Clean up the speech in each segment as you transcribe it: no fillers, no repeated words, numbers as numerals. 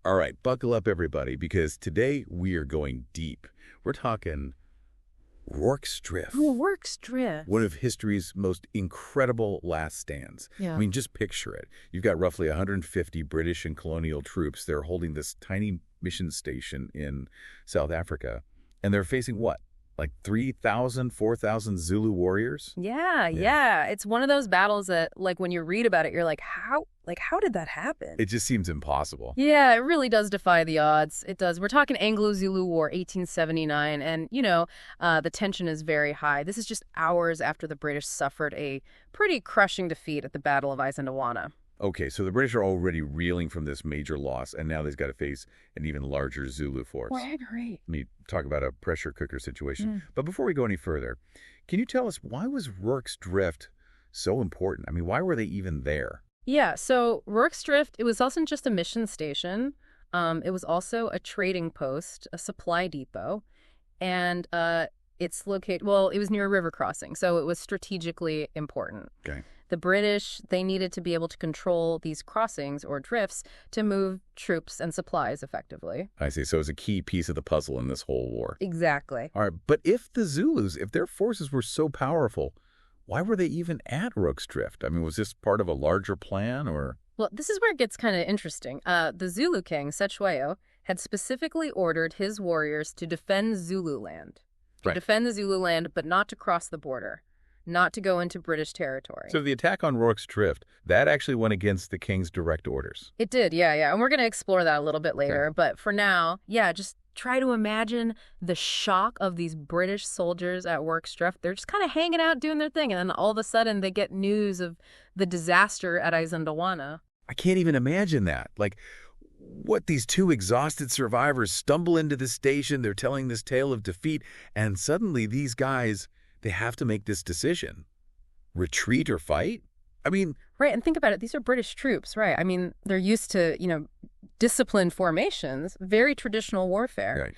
All right, buckle up, everybody, because today we are going deep. We're talking Rorke's Drift. Oh, Rorke's Drift. One of history's most incredible last stands. Yeah. I mean, just picture it. You've got roughly 150 British and colonial troops. They're holding this tiny mission station in South Africa, and they're facing what? Like 3,000, 4,000 Zulu warriors? Yeah. It's one of those battles that, like, when you read about it, you're like, how did that happen? It just seems impossible. Yeah, it really does defy the odds. It does. We're talking Anglo-Zulu War, 1879, and, the tension is very high. This is just hours after the British suffered a pretty crushing defeat at the Battle of Isandlwana. Okay, so the British are already reeling from this major loss, and now they've got to face an even larger Zulu force. Well, I agree. I mean, talk about a pressure cooker situation. But before we go any further, can you tell us, why was Rorke's Drift so important? I mean, why were they even there? Yeah, so Rorke's Drift, it wasn't just a mission station. It was also a trading post, a supply depot, and it's located, well, it was near a river crossing, so it was strategically important. Okay. The British, they needed to be able to control these crossings or drifts to move troops and supplies effectively. I see. So it's a key piece of the puzzle in this whole war. Exactly. All right. But if the Zulus, if their forces were so powerful, why were they even at Rorke's Drift? I mean, was this part of a larger plan or? Well, this is where it gets kind of interesting. The Zulu king, Cetshwayo, had specifically ordered his warriors to defend Zululand. To defend the Zululand, but not to cross the border. Not to go into British territory. So the attack on Rorke's Drift, that actually went against the king's direct orders. It did, yeah. And we're going to explore that a little bit later. Okay. But for now, just try to imagine the shock of these British soldiers at Rorke's Drift. They're just kind of hanging out doing their thing. And then all of a sudden they get news of the disaster at Isandlwana. I can't even imagine that. Like, what, these two exhausted survivors stumble into the station, they're telling this tale of defeat, and suddenly these guys, they have to make this decision. Retreat or fight? I mean... Right, and think about it. These are British troops, right? I mean, they're used to, disciplined formations, very traditional warfare. Right.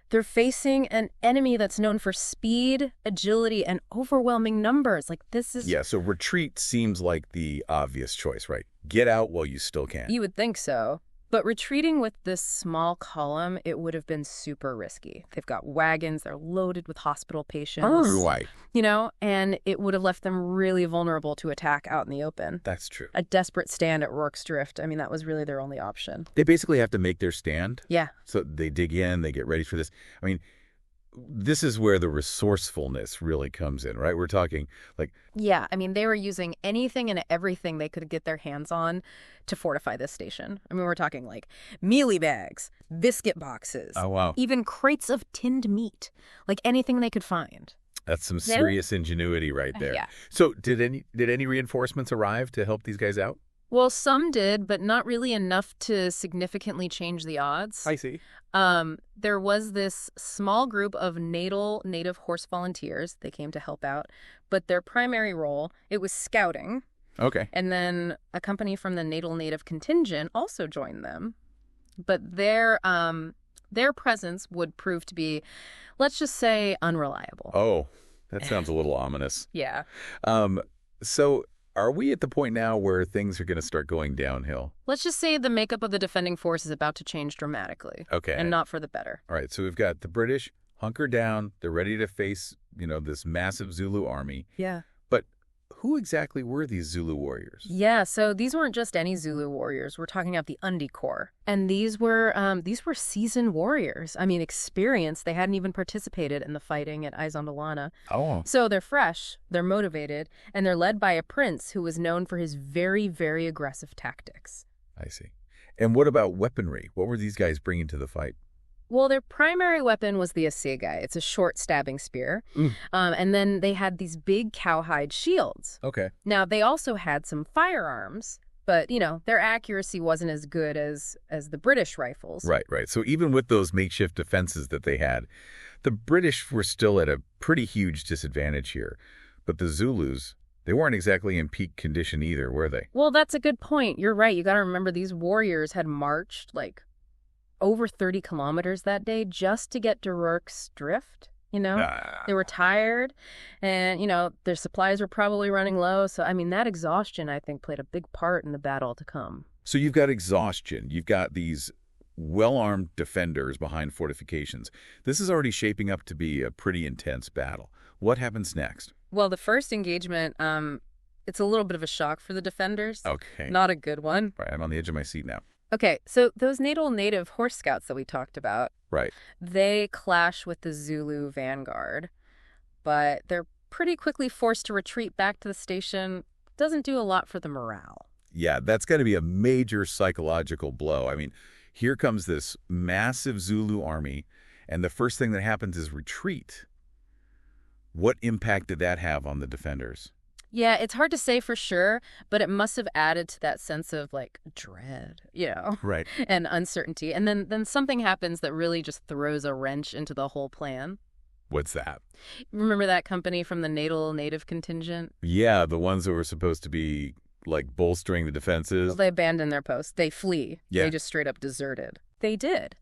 They're facing an enemy that's known for speed, agility, and overwhelming numbers. Like, this is... Yeah, so retreat seems like the obvious choice, right? Get out while you still can. You would think so. But retreating with this small column, it would have been super risky. They've got wagons, they're loaded with hospital patients. Oh, why? And it would have left them really vulnerable to attack out in the open. That's true. A desperate stand at Rorke's Drift. I mean, that was really their only option. They basically have to make their stand. Yeah. So they dig in, they get ready for this. I mean, this is where the resourcefulness really comes in, right? We're talking like... Yeah, I mean, they were using anything and everything they could get their hands on to fortify this station. I mean, we're talking like mealie bags, biscuit boxes. Oh, wow. Even crates of tinned meat, like anything they could find. That's some serious ingenuity right there. Yeah. So did any reinforcements arrive to help these guys out? Well, some did, but not really enough to significantly change the odds. I see. There was this small group of native horse volunteers. They came to help out, but their primary role, it was scouting. Okay. And then a company from the native contingent also joined them. But their presence would prove to be, let's just say, unreliable. Oh, that sounds a little ominous. Yeah. So are we at the point now where things are going to start going downhill? Let's just say the makeup of the defending force is about to change dramatically. Okay. And not for the better. All right. So we've got the British hunker down. They're ready to face, this massive Zulu army. Yeah. But who exactly were these Zulu warriors? Yeah, so these weren't just any Zulu warriors. We're talking about the Undi Corps. And these were seasoned warriors. I mean, experienced. They hadn't even participated in the fighting at Isandlwana. Oh. So they're fresh, they're motivated, and they're led by a prince who was known for his very, very aggressive tactics. I see. And what about weaponry? What were these guys bringing to the fight? Well, their primary weapon was the assegai. It's a short stabbing spear. And then they had these big cowhide shields. Okay. Now, they also had some firearms, but, their accuracy wasn't as good as the British rifles. Right. So even with those makeshift defenses that they had, the British were still at a pretty huge disadvantage here. But the Zulus, they weren't exactly in peak condition either, were they? Well, that's a good point. You're right. You got to remember these warriors had marched, over 30 kilometers that day just to get to Rorke's Drift. They were tired and, their supplies were probably running low. So, I mean, that exhaustion, I think, played a big part in the battle to come. So you've got exhaustion. You've got these well-armed defenders behind fortifications. This is already shaping up to be a pretty intense battle. What happens next? Well, the first engagement, it's a little bit of a shock for the defenders. Okay. Not a good one. Right, I'm on the edge of my seat now. Okay, so those native horse scouts that we talked about, Right. they clash with the Zulu vanguard, but they're pretty quickly forced to retreat back to the station. Doesn't do a lot for the morale. Yeah, that's going to be a major psychological blow. I mean, here comes this massive Zulu army, and the first thing that happens is retreat. What impact did that have on the defenders? Yeah, it's hard to say for sure, but it must have added to that sense of, like, dread, Right. and uncertainty. And then something happens that really just throws a wrench into the whole plan. What's that? Remember that company from the native contingent? Yeah, the ones that were supposed to be, like, bolstering the defenses. Well, they abandon their post. They flee. Yeah. They just straight up deserted. They did.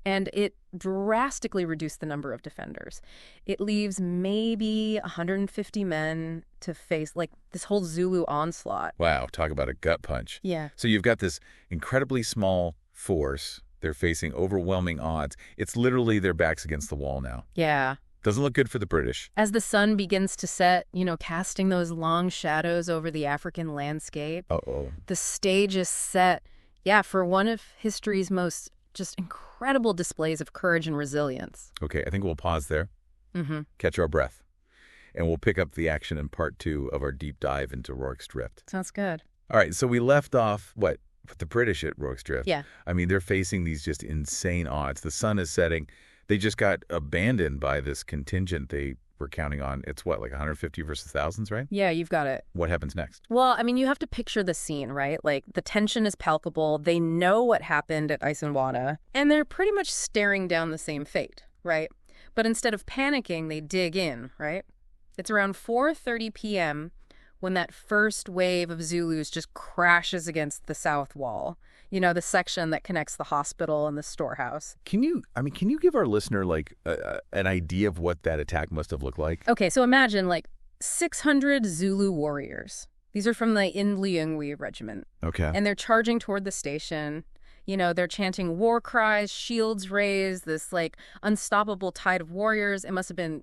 And it drastically reduced the number of defenders. It leaves maybe 150 men to face, like, this whole Zulu onslaught. Wow, talk about a gut punch. Yeah. So you've got this incredibly small force. They're facing overwhelming odds. It's literally their backs against the wall now. Yeah. Doesn't look good for the British. As the sun begins to set, casting those long shadows over the African landscape, Uh-oh. the stage is set, for one of history's most just incredible displays of courage and resilience. Okay, I think we'll pause there, catch our breath, and we'll pick up the action in part 2 of our deep dive into Rorke's Drift. Sounds good. All right, so we left off, with the British at Rorke's Drift. Yeah. I mean, they're facing these just insane odds. The sun is setting. They just got abandoned by this contingent they were counting on. It's like 150 versus thousands, right? Yeah, you've got it. What happens next? Well, I mean, you have to picture the scene, right? Like, the tension is palpable. They know what happened at Isandlwana, and they're pretty much staring down the same fate, right? But instead of panicking, they dig in, right? It's around 4:30 p.m. when that first wave of Zulus just crashes against the south wall. The section that connects the hospital and the storehouse. Can you give our listener, an idea of what that attack must have looked like? Okay, so imagine, 600 Zulu warriors. These are from the Ingwe regiment. Okay. And they're charging toward the station. They're chanting war cries, shields raised, this, unstoppable tide of warriors. It must have been,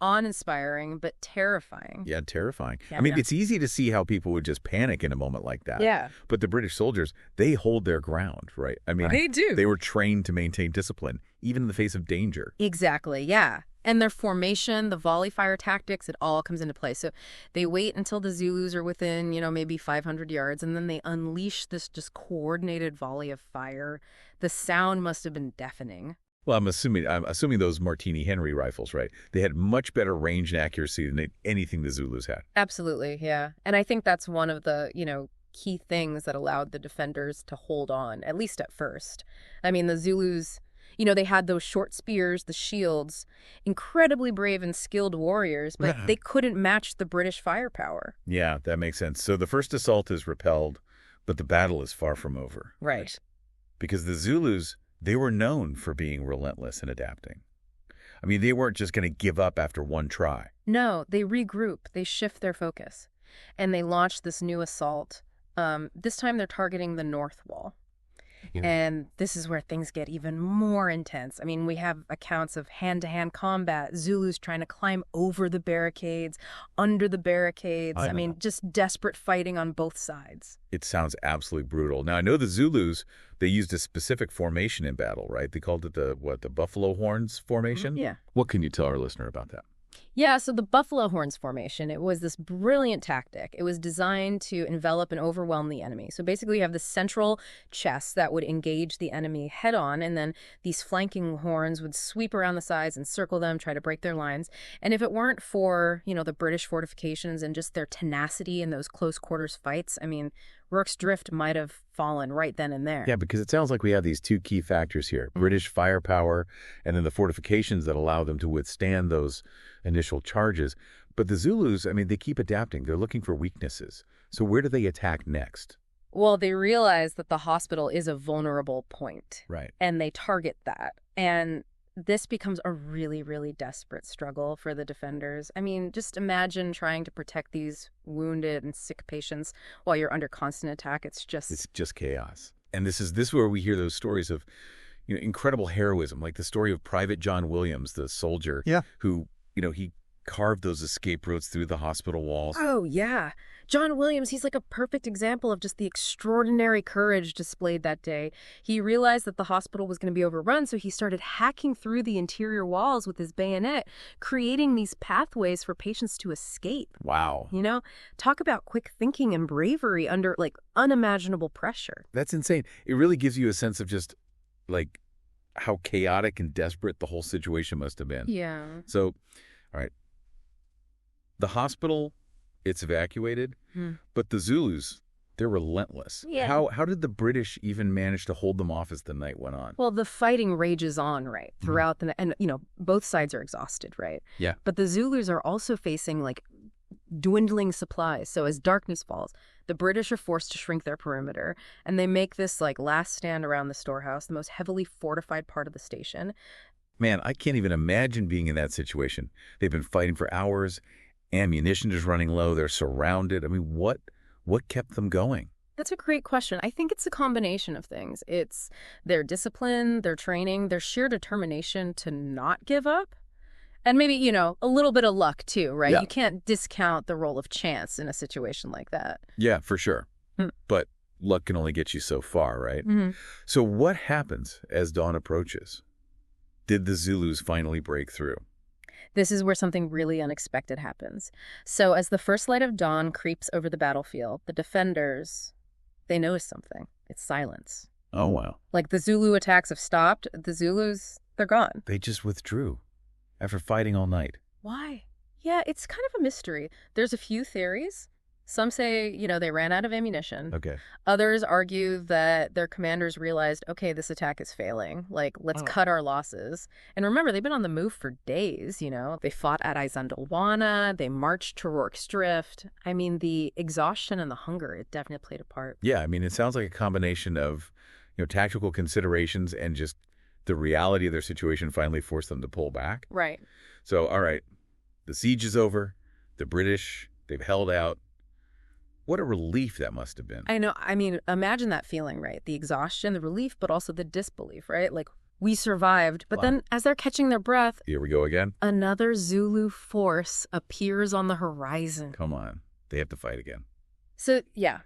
awe-inspiring, but terrifying. Yeah, terrifying. Yeah, I mean, it's easy to see how people would just panic in a moment like that. Yeah. But the British soldiers, they hold their ground, right? I mean, they do. They were trained to maintain discipline, even in the face of danger. Exactly, yeah. And their formation, the volley fire tactics, it all comes into play. So they wait until the Zulus are within, maybe 500 yards, and then they unleash this just coordinated volley of fire. The sound must have been deafening. Well, I'm assuming those Martini Henry rifles, right? They had much better range and accuracy than anything the Zulus had. Absolutely, yeah. And I think that's one of the, key things that allowed the defenders to hold on, at least at first. I mean, the Zulus, they had those short spears, the shields, incredibly brave and skilled warriors, but they couldn't match the British firepower. Yeah, that makes sense. So the first assault is repelled, but the battle is far from over. Right. Because the Zulus, they were known for being relentless and adapting. I mean, they weren't just going to give up after one try. No, they regroup, they shift their focus, and they launch this new assault. This time they're targeting the north wall. Yeah. And this is where things get even more intense. I mean, we have accounts of hand-to-hand combat, Zulus trying to climb over the barricades, under the barricades. I mean, just desperate fighting on both sides. It sounds absolutely brutal. Now, I know the Zulus, they used a specific formation in battle, right? They called it the buffalo horns formation? Yeah. What can you tell our listener about that? Yeah, so the buffalo horns formation, it was this brilliant tactic. It was designed to envelop and overwhelm the enemy. So basically you have the central chest that would engage the enemy head on, and then these flanking horns would sweep around the sides and circle them, try to break their lines. And if it weren't for, the British fortifications and just their tenacity in those close quarters fights, I mean, Rorke's Drift might have fallen right then and there. Yeah, because it sounds like we have these two key factors here, British firepower and then the fortifications that allow them to withstand those initial charges. But the Zulus, I mean, they keep adapting. They're looking for weaknesses. So where do they attack next? Well, they realize that the hospital is a vulnerable point. Right. And they target that. And this becomes a really, really desperate struggle for the defenders. I mean, just imagine trying to protect these wounded and sick patients while you're under constant attack. It's just chaos. And this is where we hear those stories of incredible heroism, like the story of Private John Williams, the soldier who, he carved those escape routes through the hospital walls. Oh, yeah. John Williams, he's like a perfect example of just the extraordinary courage displayed that day. He realized that the hospital was going to be overrun, so he started hacking through the interior walls with his bayonet, creating these pathways for patients to escape. Wow. Talk about quick thinking and bravery under, unimaginable pressure. That's insane. It really gives you a sense of just, how chaotic and desperate the whole situation must have been. Yeah. So, all right. The hospital, it's evacuated, but the Zulus, they're relentless. Yeah. How did the British even manage to hold them off as the night went on? Well, the fighting rages on, right, throughout the night. And, both sides are exhausted, right? Yeah. But the Zulus are also facing, dwindling supplies. So as darkness falls, the British are forced to shrink their perimeter, and they make this, last stand around the storehouse, the most heavily fortified part of the station. Man, I can't even imagine being in that situation. They've been fighting for hours. Ammunition is running low. They're surrounded. I mean, what kept them going? That's a great question. I think it's a combination of things. It's their discipline, their training, their sheer determination to not give up. And maybe, a little bit of luck too, right? Yeah. You can't discount the role of chance in a situation like that. Yeah, for sure. But luck can only get you so far, right? Mm-hmm. So what happens as dawn approaches? Did the Zulus finally break through? This is where something really unexpected happens. So as the first light of dawn creeps over the battlefield, the defenders, they notice something. It's silence. Oh, wow. The Zulu attacks have stopped. The Zulus, they're gone. They just withdrew after fighting all night. Why? Yeah, it's kind of a mystery. There's a few theories. Some say, they ran out of ammunition. Okay. Others argue that their commanders realized, okay, this attack is failing. Let's cut our losses. And remember, they've been on the move for days, They fought at Izandlwana. They marched to Rorke's Drift. I mean, the exhaustion and the hunger, it definitely played a part. Yeah, I mean, it sounds like a combination of, tactical considerations and just the reality of their situation finally forced them to pull back. Right. So, all right, the siege is over. The British, they've held out. What a relief that must have been. I know. I mean, imagine that feeling, right? The exhaustion, the relief, but also the disbelief, right? We survived. But then as they're catching their breath, here we go again. Another Zulu force appears on the horizon. Come on. They have to fight again. So, yeah.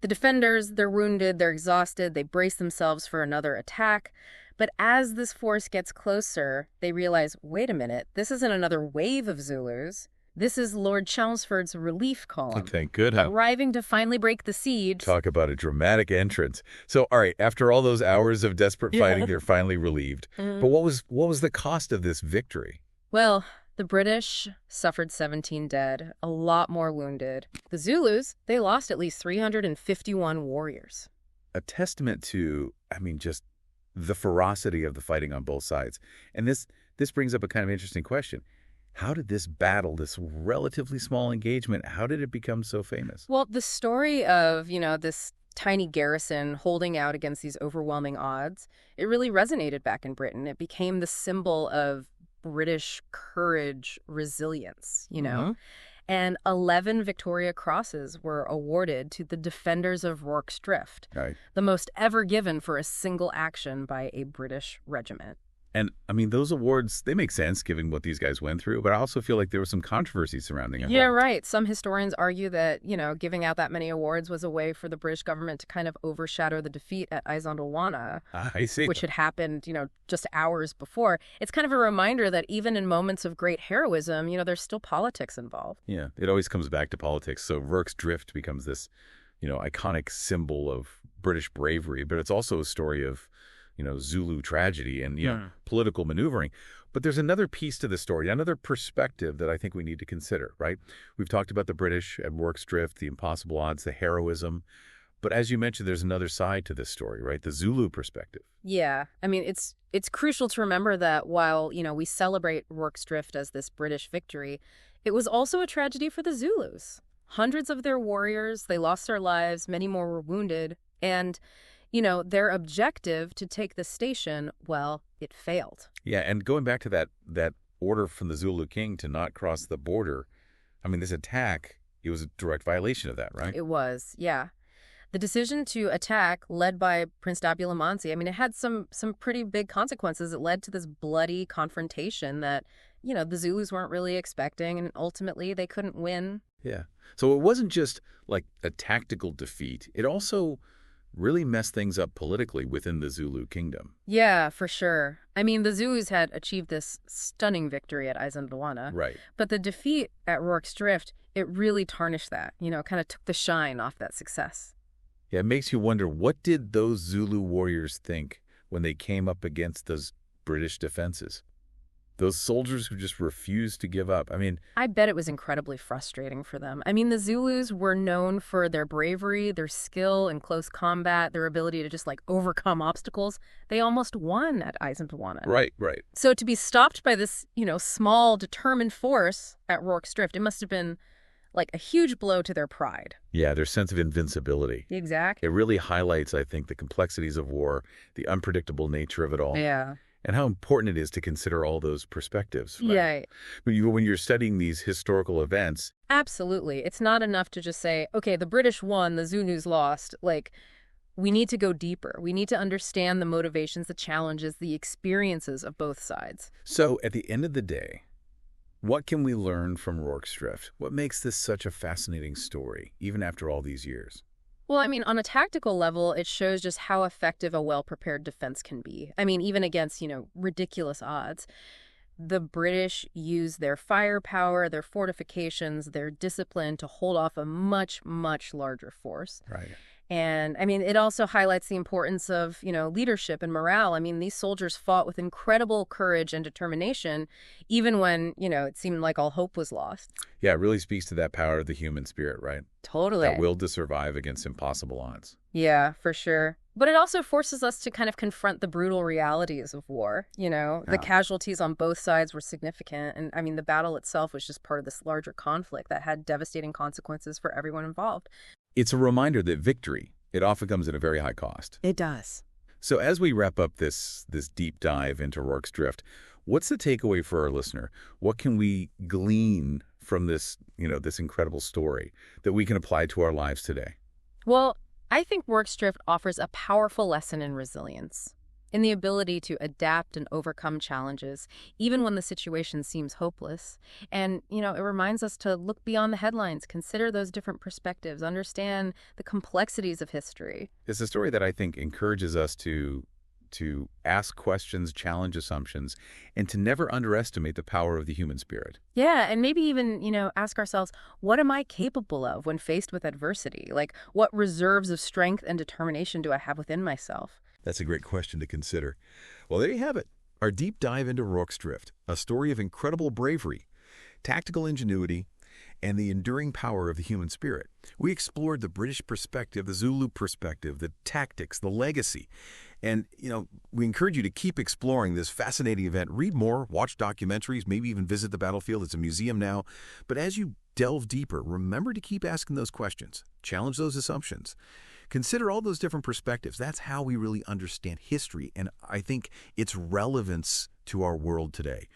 The defenders, they're wounded, they're exhausted, they brace themselves for another attack. But as this force gets closer, they realize, wait a minute, this isn't another wave of Zulus. This is Lord Chelmsford's relief column. Thank goodness. Arriving to finally break the siege. Talk about a dramatic entrance. So, all right, after all those hours of desperate fighting, they're finally relieved. But what was the cost of this victory? Well, the British suffered 17 dead, a lot more wounded. The Zulus, they lost at least 351 warriors. A testament to, just the ferocity of the fighting on both sides. And this brings up a kind of interesting question. How did this battle, this relatively small engagement, how did it become so famous? Well, the story of, this tiny garrison holding out against these overwhelming odds, it really resonated back in Britain. It became the symbol of British courage, resilience, And 11 Victoria Crosses were awarded to the defenders of Rorke's Drift, right. The most ever given for a single action by a British regiment. And, those awards, they make sense given what these guys went through, but I also feel like there was some controversy surrounding it. Yeah, right. Some historians argue that, giving out that many awards was a way for the British government to kind of overshadow the defeat at Izandlwana. I see. Which had happened, just hours before. It's kind of a reminder that even in moments of great heroism, there's still politics involved. Yeah, it always comes back to politics. So Rorke's Drift becomes this, iconic symbol of British bravery, but it's also a story of Zulu tragedy and, political maneuvering. But there's another piece to the story, another perspective that I think we need to consider, right? We've talked about the British at Rorke's Drift, the impossible odds, the heroism. But as you mentioned, there's another side to this story, right? The Zulu perspective. Yeah. It's crucial to remember that while, we celebrate Rorke's Drift as this British victory, it was also a tragedy for the Zulus. Hundreds of their warriors, they lost their lives, many more were wounded, and their objective to take the station, well, it failed. Yeah, and going back to that order from the Zulu king to not cross the border, this attack, it was a direct violation of that, right? It was, yeah. The decision to attack, led by Prince Dabulamansi, I mean, it had some pretty big consequences. It led to this bloody confrontation that, the Zulus weren't really expecting, and ultimately they couldn't win. Yeah. So it wasn't just like a tactical defeat. It also really messed things up politically within the Zulu kingdom. Yeah, for sure. I mean, the Zulus had achieved this stunning victory at Isandlwana. Right. But the defeat at Rorke's Drift, it really tarnished that, kind of took the shine off that success. Yeah, it makes you wonder, what did those Zulu warriors think when they came up against those British defenses? Those soldiers who just refused to give up. I mean, I bet it was incredibly frustrating for them. I mean, the Zulus were known for their bravery, their skill in close combat, their ability to just overcome obstacles. They almost won at Isandlwana. right, right. So to be stopped by this, small, determined force at Rorke's Drift, it must have been like a huge blow to their pride. Yeah, their sense of invincibility. Exactly. It really highlights, I think, the complexities of war, the unpredictable nature of it all. Yeah. And how important it is to consider all those perspectives. Right? Yeah. When you're studying these historical events. Absolutely. It's not enough to just say, okay, the British won, the Zulus lost. We need to go deeper. We need to understand the motivations, the challenges, the experiences of both sides. So at the end of the day, what can we learn from Rorke's Drift? What makes this such a fascinating story, even after all these years? Well, I mean, on a tactical level, it shows just how effective a well-prepared defense can be. I mean, even against, ridiculous odds. The British used their firepower, their fortifications, their discipline to hold off a much, much larger force. Right. And, I mean, it also highlights the importance of, leadership and morale. I mean, these soldiers fought with incredible courage and determination, even when, it seemed like all hope was lost. Yeah, it really speaks to that power of the human spirit, right? Totally. That will to survive against impossible odds. Yeah, for sure. But it also forces us to kind of confront the brutal realities of war. The casualties on both sides were significant. And, I mean, the battle itself was just part of this larger conflict that had devastating consequences for everyone involved. It's a reminder that victory, it often comes at a very high cost. It does. So as we wrap up this deep dive into Rorke's Drift, what's the takeaway for our listener? What can we glean from this, this incredible story that we can apply to our lives today? Well, I think Rorke's Drift offers a powerful lesson in resilience, in the ability to adapt and overcome challenges, even when the situation seems hopeless. And, it reminds us to look beyond the headlines, consider those different perspectives, understand the complexities of history. It's a story that I think encourages us to ask questions, challenge assumptions, and to never underestimate the power of the human spirit. Yeah, and maybe even, ask ourselves, what am I capable of when faced with adversity? What reserves of strength and determination do I have within myself? That's a great question to consider. Well, there you have it. Our deep dive into Rorke's Drift, a story of incredible bravery, tactical ingenuity, and the enduring power of the human spirit. We explored the British perspective, the Zulu perspective, the tactics, the legacy. And, we encourage you to keep exploring this fascinating event. Read more, watch documentaries, maybe even visit the battlefield. It's a museum now. But as you delve deeper, remember to keep asking those questions. Challenge those assumptions. Consider all those different perspectives. That's how we really understand history, and I think its relevance to our world today.